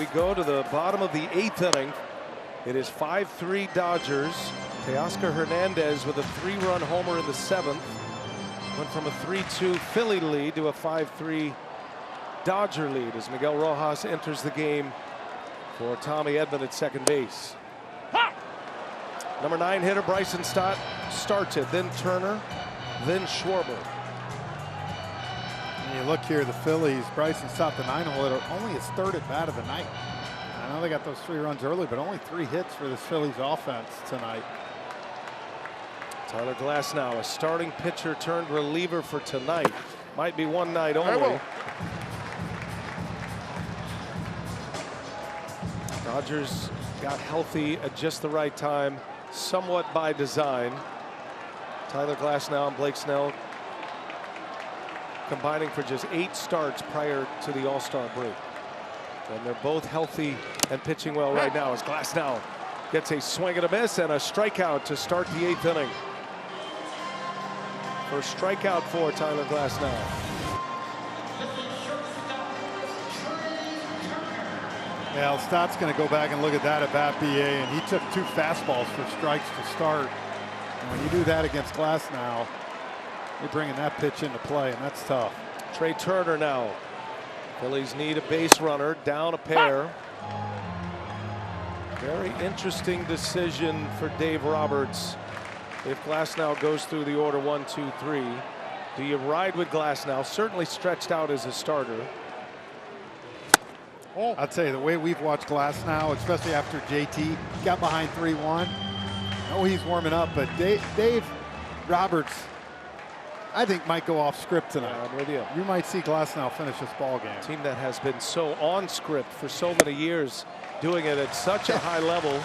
we go to the bottom of the 8th inning. It is 5-3 Dodgers. Teoscar Hernandez with a 3-run homer in the 7th. Went from a 3-2 Philly lead to a 5-3 Dodger lead as Miguel Rojas enters the game for Tommy Edman at second base. Number 9 hitter Bryson Stott starts it, then Turner, then Schwarber. And you look here, the Phillies, Bryson Stott, the 9-hole hitter, only his 3rd at bat of the night. I know they got those 3 runs early, but only 3 hits for this Phillies offense tonight. Tyler Glasnow, a starting pitcher turned reliever for tonight. Might be one night only. Dodgers got healthy at just the right time, somewhat by design. Tyler Glasnow and Blake Snell combining for just 8 starts prior to the All-Star break. And they're both healthy and pitching well right now as Glasnow gets a swing and a miss and a strikeout to start the 8th inning. First strikeout for Tyler Glasnow. Well, Stott's going to go back and look at that at bat, BA, and he took 2 fastballs for strikes to start. And when you do that against Glasnow, you're bringing that pitch into play, and that's tough. Trey Turner now. Phillies need a base runner, down a pair. Very interesting decision for Dave Roberts. If Glasnow goes through the order 1, 2, 3, do you ride with Glasnow? Certainly stretched out as a starter. I'd say the way we've watched Glasnow, especially after JT got behind 3-1, I know he's warming up, but Dave Roberts, I think, might go off script tonight. Yeah, I'm with you. You might see Glasnow finish this ball game. A team that has been so on script for so many years, doing it at such a high level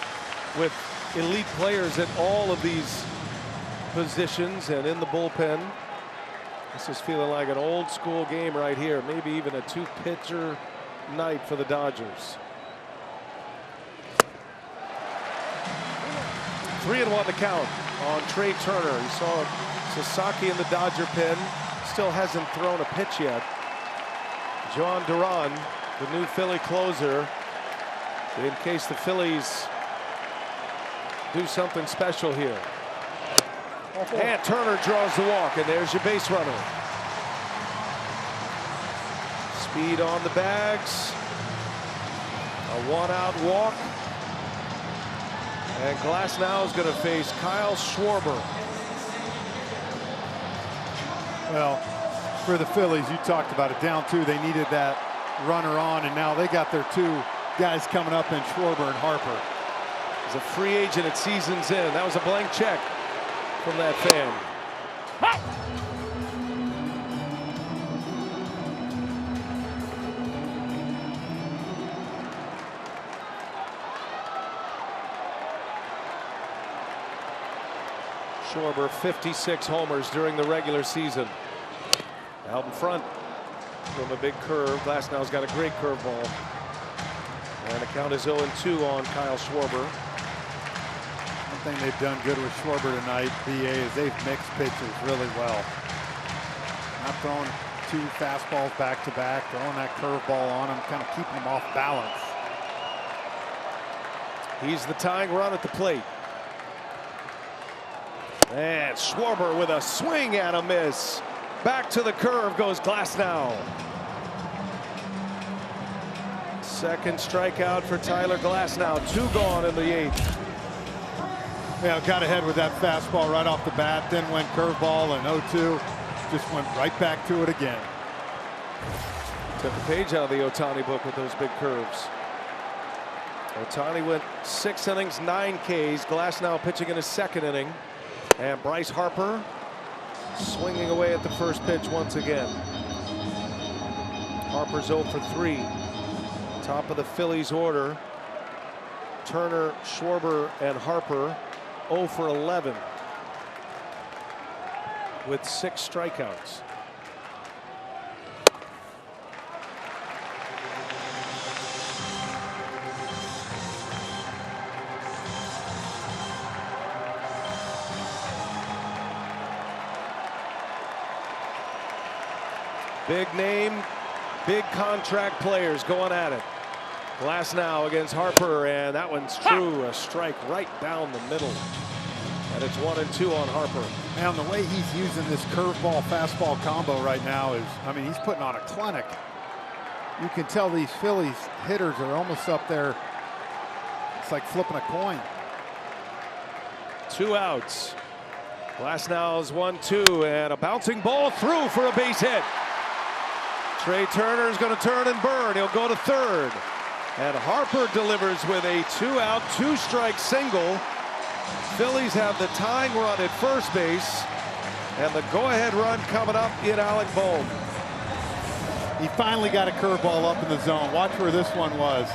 with elite players at all of these positions and in the bullpen. This is feeling like an old school game right here, maybe even a 2-pitcher night for the Dodgers. 3-1 the count on Trey Turner. You saw Sasaki in the Dodger pen, still hasn't thrown a pitch yet. John Duran, the new Philly closer, in case the Phillies do something special here. And Turner draws the walk, and there's your base runner. Speed on the bags. A 1-out walk. And Glasnow is going to face Kyle Schwarber. Well, for the Phillies, you talked about it, down 2, they needed that runner on, and now they got their 2 guys coming up in Schwarber and Harper. He's a free agent at season's end. That was a blank check from that fan. Schwarber 56 homers during the regular season. Out in front from a big curve. Glasnow's got a great curveball. And the count is 0-2 on Kyle Schwarber. One thing they've done good with Schwarber tonight, BA, is they've mixed pitches really well. Not throwing 2 fastballs back to back, throwing that curveball on them, kind of keeping them off balance. He's the tying run at the plate. And Schwarber with a swing and a miss. Back to the curve goes Glasnow. Second strikeout for Tyler Glasnow. 2 gone in the 8th. Yeah, got ahead with that fastball right off the bat, then went curveball and 0-2. Just went right back to it again. Took a page out of the Ohtani book with those big curves. Ohtani went 6 innings, 9 Ks. Glasnow pitching in his 2nd inning. And Bryce Harper swinging away at the first pitch once again. Harper's 0 for 3. Top of the Phillies order. Turner, Schwarber, and Harper 0 for 11 with 6 strikeouts. Big name, big contract players going at it. Glasnow against Harper, and that one's true. A strike right down the middle. And it's 1-2 on Harper. Man, the way he's using this curveball fastball combo right now is, I mean, he's putting on a clinic. You can tell these Phillies hitters are almost up there. It's like flipping a coin. 2 outs. Glasnow's 1-2, and a bouncing ball through for a base hit. Trey Turner's going to turn and burn. He'll go to third. And Harper delivers with a 2-out, 2-strike single. Phillies have the tying run at first base, and the go-ahead run coming up in Alec Bohm. He finally got a curveball up in the zone. Watch where this one was.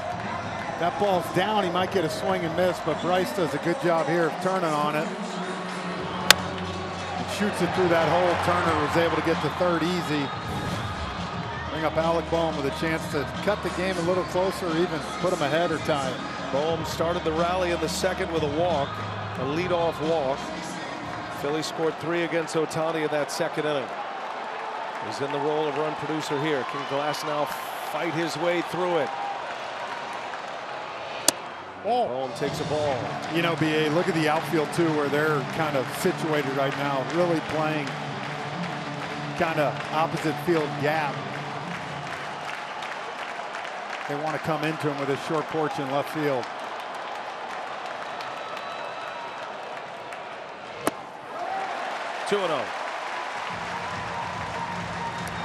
That ball's down. He might get a swing and miss, but Bryce does a good job here of turning on it. And shoots it through that hole. Turner was able to get to third easy. Bring up Alec Bohm with a chance to cut the game a little closer, or even put him ahead or tie it. Bohm started the rally in the second with a walk, a leadoff walk. Phillies scored 3 against Ohtani in that second inning. He's in the role of run producer here. Can Glasnow fight his way through it? Bohm takes a ball. You know, BA, look at the outfield too, where they're kind of situated right now, really playing kind of opposite field gap. They want to come into him with a short porch in left field. Two-0.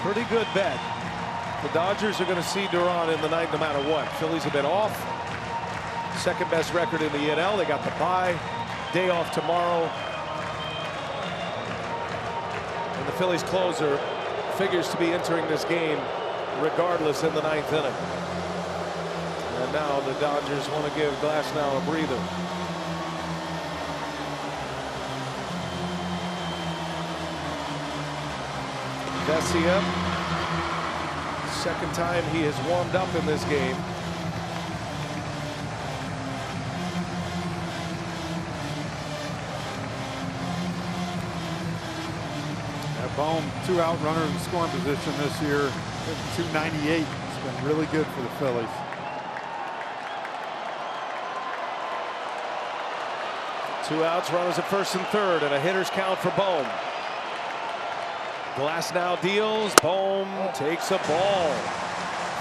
Pretty good bet. The Dodgers are going to see Duran in the ninth no matter what. Phillies have been off. Second best record in the NL. They got the bye. Day off tomorrow. And the Phillies closer figures to be entering this game regardless in the ninth inning. And now the Dodgers want to give Glasnow a breather. Vesia, second time he has warmed up in this game. Bohm, 2-out runner in scoring position this year. 298. It's been really good for the Phillies. Two outs, runners at first and third, and a hitter's count for Bohm. Glasnow deals. Bohm takes a ball.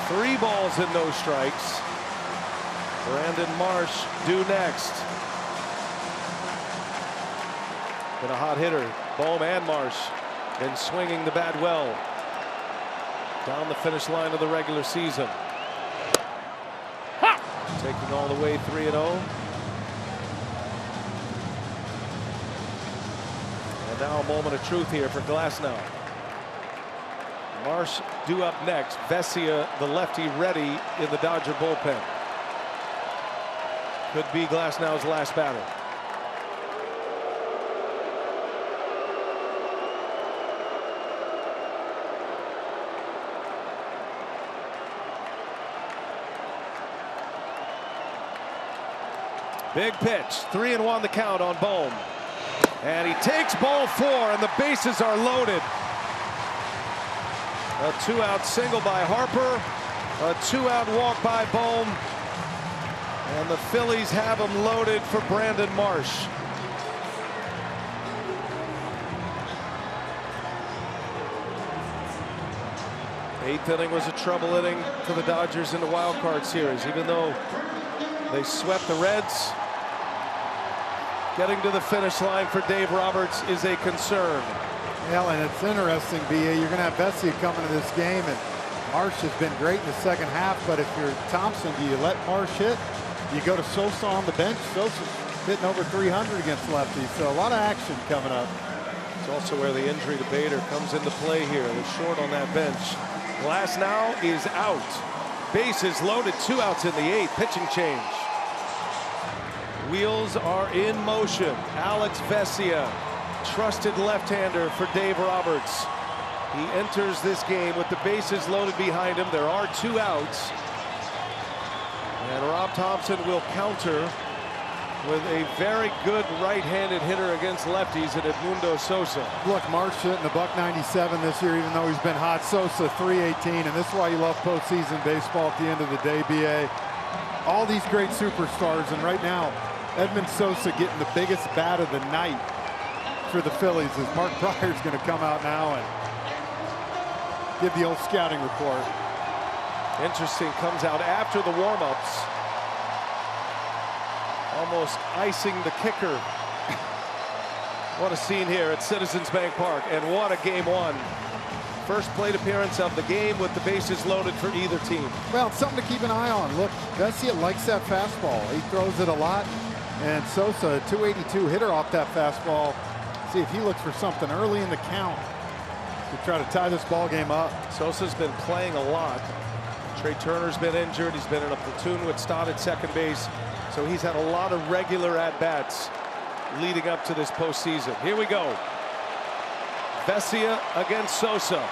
3 balls and no strikes. Brandon Marsh due next. Been a hot hitter. Bohm and Marsh been swinging the bat well down the finish line of the regular season. Taking all the way 3-0. And now a moment of truth here for Glasnow. Marsh due up next. Vesia, the lefty, ready in the Dodger bullpen. Could be Glasnow's last batter. Big pitch. 3-1 the count on Bohm. And he takes ball 4, and the bases are loaded. A 2-out single by Harper. A 2-out walk by Bohm. And the Phillies have him loaded for Brandon Marsh. Eighth inning was a trouble inning for the Dodgers in the wild card series. Even though they swept the Reds, getting to the finish line for Dave Roberts is a concern. Yeah, and it's interesting, BA. You're going to have Vesia coming to this game, and Marsh has been great in the second half. But if you're Thompson, do you let Marsh hit? You go to Sosa on the bench. Sosa's hitting over 300 against lefties, so a lot of action coming up. It's also where the injury to Bader comes into play here. They're short on that bench. Glasnow is out. Bases loaded, 2 outs in the 8th. Pitching change. Wheels are in motion. Alex Vesia, trusted left-hander for Dave Roberts. He enters this game with the bases loaded behind him. There are 2 outs. And Rob Thompson will counter with a very good right-handed hitter against lefties in Edmundo Sosa. Look, Marsh hitting the .197 this year, even though he's been hot. Sosa .318, and this is why you love postseason baseball at the end of the day, BA. all these great superstars, and right now, Edmund Sosa getting the biggest bat of the night for the Phillies as Mark Pryor's going to come out now and give the old scouting report. Interesting, comes out after the warm-ups. Almost icing the kicker. What a scene here at Citizens Bank Park, and what a game one. First plate appearance of the game with the bases loaded for either team. Well, it's something to keep an eye on. Look, Vesia likes that fastball. He throws it a lot, and Sosa, a 282 hitter off that fastball. See if he looks for something early in the count to try to tie this ball game up. Sosa's been playing a lot. Trey Turner's been injured. He's been in a platoon with Stott at second base. So he's had a lot of regular at-bats leading up to this postseason. Here we go. Vesia against Sosa.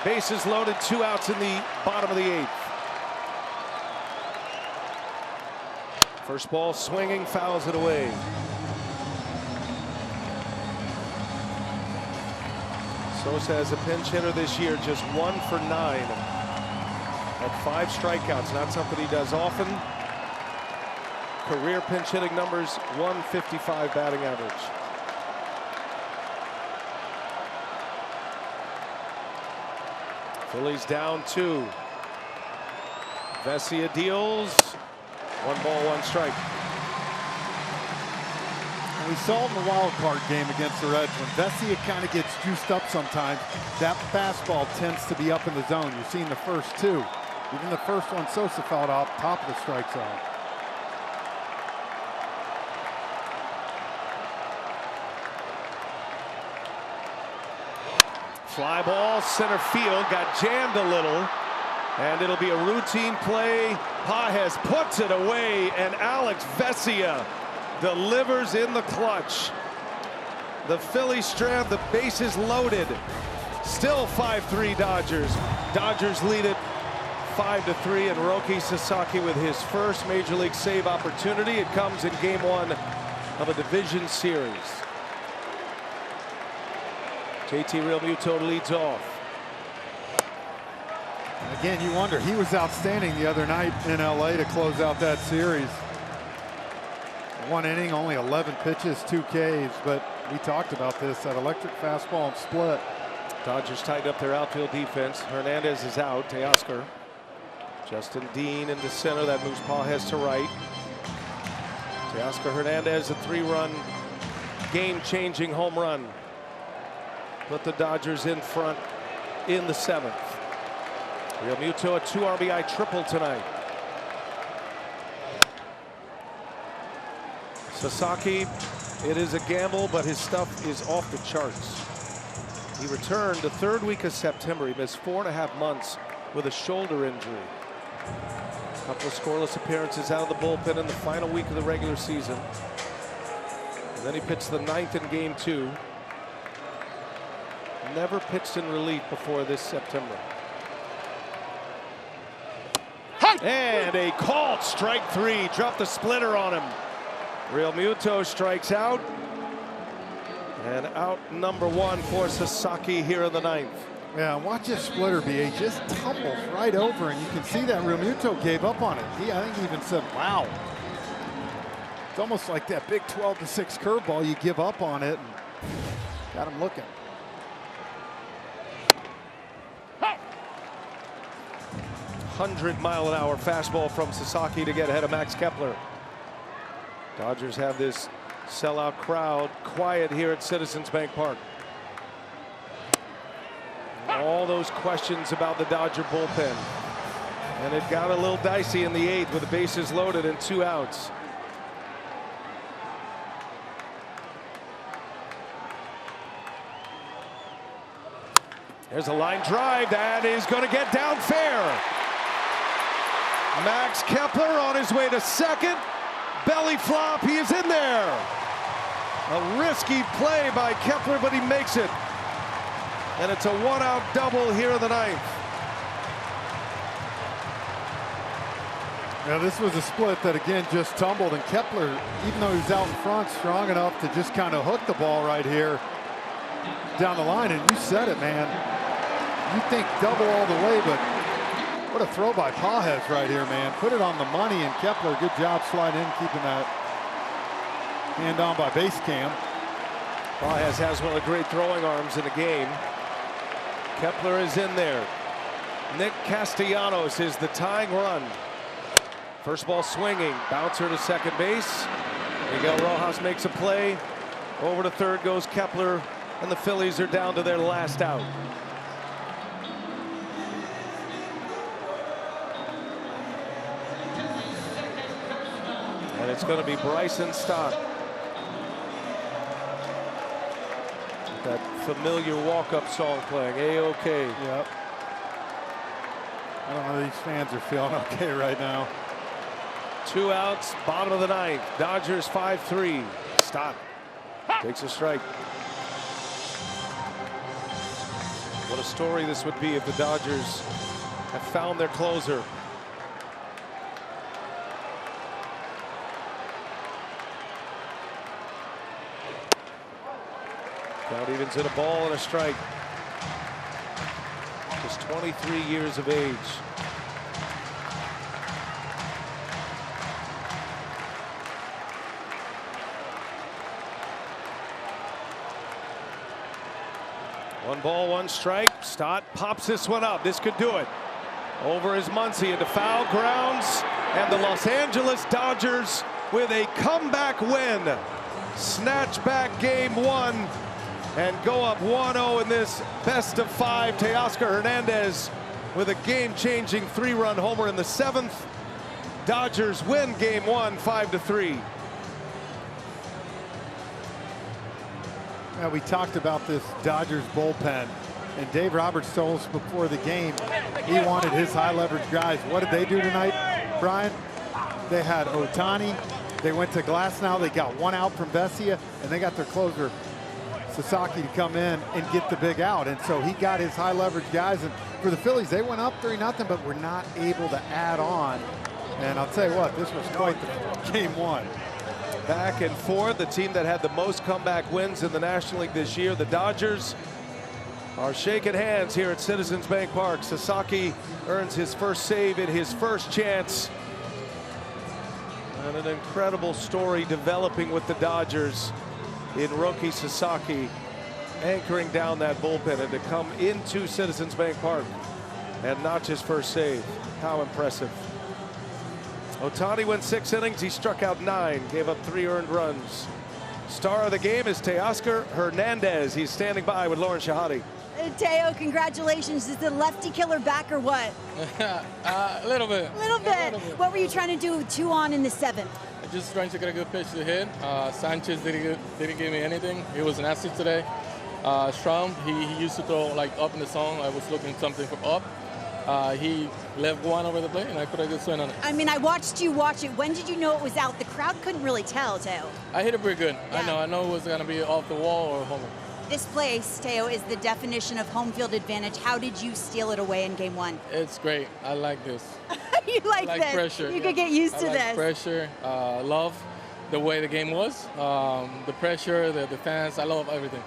Bases loaded, 2 outs in the bottom of the 8th. First ball swinging, fouls it away. Sosa as a pinch hitter this year, just 1 for 9. At 5 strikeouts, not something he does often. Career pinch hitting numbers, 155 batting average. Phillies down 2. Vesia deals. 1 ball, 1 strike. And we saw it in the wild card game against the Reds. When Vesia kind of gets juiced up sometimes, that fastball tends to be up in the zone. You've seen the first 2. Even the first one, Sosa fouled off top of the strike zone. Fly ball, center field, got jammed a little, and it'll be a routine play. Pages puts it away, and Alex Vesia delivers in the clutch. The Phillies strand, the bases loaded. Still 5-3 Dodgers. Dodgers lead it 5-3, and Roki Sasaki with his first Major League save opportunity. It comes in game 1 of a division series. JT Realmuto leads off. Again, you wonder, he was outstanding the other night in LA to close out that series. 1 inning, only 11 pitches, 2 Ks, but we talked about this, that electric fastball and split. Dodgers tighten up their outfield defense. Hernandez is out. Teoscar. Justin Dean into center. That moves Pages to right. Teoscar Hernandez, a 3-run game-changing home run. Put the Dodgers in front in the 7th. Realmuto, a 2 RBI triple tonight. Sasaki, it is a gamble, but his stuff is off the charts. He returned the 3rd week of September. He missed 4.5 months with a shoulder injury. A couple of scoreless appearances out of the bullpen in the final week of the regular season. And then he pitched the 9th in game 2. Never pitched in relief before this September. And a called strike 3. Dropped the splitter on him. Realmuto strikes out. And out number 1 for Sasaki here in the 9th. Yeah, watch this splitter, BA. Just tumbles right over, and you can see that Realmuto gave up on it. I think he even said, wow. It's almost like that big 12-6 curveball. You give up on it and got him looking. 100-mile-an-hour fastball from Sasaki to get ahead of Max Kepler. Dodgers have this sellout crowd quiet here at Citizens Bank Park. All those questions about the Dodger bullpen. And it got a little dicey in the 8th with the bases loaded and 2 outs. There's a line drive that is going to get down fair. Max Kepler on his way to second. Belly flop, he is in there. A risky play by Kepler, but he makes it. And it's a 1-out double here in the 9th. Yeah, this was a split that again just tumbled, and Kepler, even though he was out in front, strong enough to just kind of hook the ball right here down the line. And you said it, man. You think double all the way, but What a throw by Pajes right here, man. Put it on the money, and Kepler, good job sliding in, keeping that hand on by base cam. Pajes has one of the great throwing arms in the game. Kepler is in there. Nick Castellanos is the tying run. First ball swinging, bouncer to second base. Miguel Rojas makes a play. Over to third goes Kepler, and the Phillies are down to their last out. And it's going to be Bryson Stott. That familiar walk-up song playing, A-OK. Yep. I don't know, these fans are feeling okay right now. 2 outs, bottom of the ninth. Dodgers 5-3. Stott takes a strike. What a story this would be if the Dodgers have found their closer. Count evens at a ball and a strike. Just 23 years of age. One ball, one strike. Stott pops this one up. This could do it. Over is Muncy into foul grounds, and the Los Angeles Dodgers with a comeback win. Snatch back game one and go up 1-0 in this best of 5. Teoscar Hernandez with a game-changing 3-run homer in the 7th. Dodgers win game one 5-3. Now, we talked about this Dodgers bullpen, and Dave Roberts told us before the game he wanted his high leverage guys. What did they do tonight, Brian? They had Ohtani, they went to Glasnow, they got 1 out from Vesia, and they got their closer Sasaki to come in and get the big out. And so he got his high leverage guys, and for the Phillies, they went up 3-0, but were not able to add on. And I'll tell you what, this was quite the game one. Back and forth, the team that had the most comeback wins in the National League this year. The Dodgers are shaking hands here at Citizens Bank Park. Sasaki earns his first save in his first chance. And an incredible story developing with the Dodgers in Roki Sasaki anchoring down that bullpen, and to come into Citizens Bank Park and notch his first save. How impressive. Ohtani went 6 innings. He struck out 9, gave up 3 earned runs. Star of the game is Teoscar Hernandez. He's standing by with Lauren Shahadi. Teo, congratulations. Is the lefty killer back or what? A little bit. A little bit. What were you trying to do 2 on in the 7th? Just trying to get a good pitch to hit. Sanchez didn't give me anything. He was nasty today. Strom, he used to throw like up in the zone. I was looking something from up. He left one over the plate, and I put a good swing on it. I mean, I watched you watch it. When did you know it was out? The crowd couldn't really tell, Teo. I hit it pretty good. Yeah. I know it was going to be off the wall or homer. This place, Teo, is the definition of home field advantage. How did you steal it away in game 1? It's great. I like this. You like I like this? pressure. You could get used to I like this. Pressure. Love the way the game was. The pressure, the fans. I love everything.